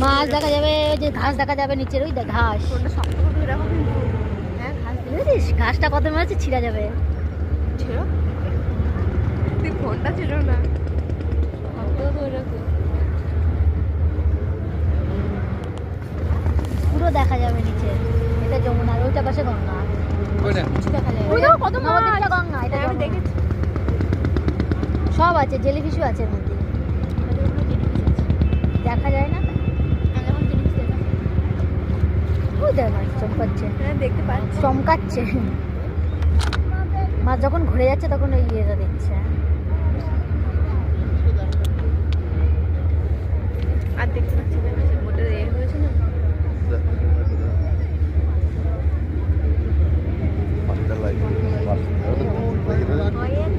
মাছ দেখা যাবে, যে ঘাস দেখা যাবে নিচের, ওই ঘাস। বুঝিস ঘাসটা কত মাছ ছিঁড়া যাবে। ফোনটা ছিল না, পুরো দেখা যাবে নিচে। এটা যমুনা, ওইটা পাশে গঙ্গা। কিছু দেখা যাবে কত নবদ্বীপটা গঙ্গা, এটা আমি যমুনা। দেখেছি। সব আছে, জেলিফিশও আছে এর মধ্যে, দেখা যায় না। ওই দেখ মাছ চমকাচ্ছে, হ্যাঁ দেখতে পাচ্ছি। চমকাচ্ছে। মাছ যখন ঘুরে যাচ্ছে তখন ওই ইয়েটা দেখছে। আর দেখতে পাচ্ছি না, বোটের এ হয়েছে না।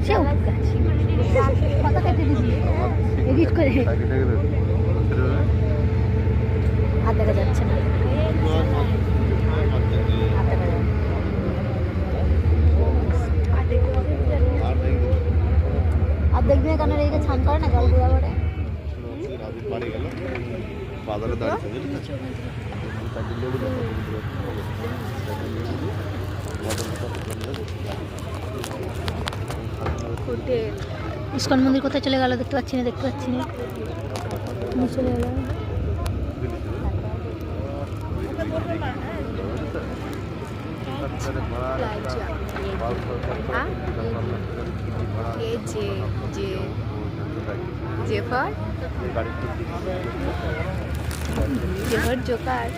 সেও গাছ। কথা কেটে দিবি এডিট করে। আর দেখা যাচ্ছে না, আর দেখা যাচ্ছে না। আর দেখবি না কেন রেখে ছান করে না জল ঘুরা করে। ইস্কন মন্দির কোথায় চলে গেল দেখতে পাচ্ছি না, দেখতে পাচ্ছি না। চলে গেল। জোকার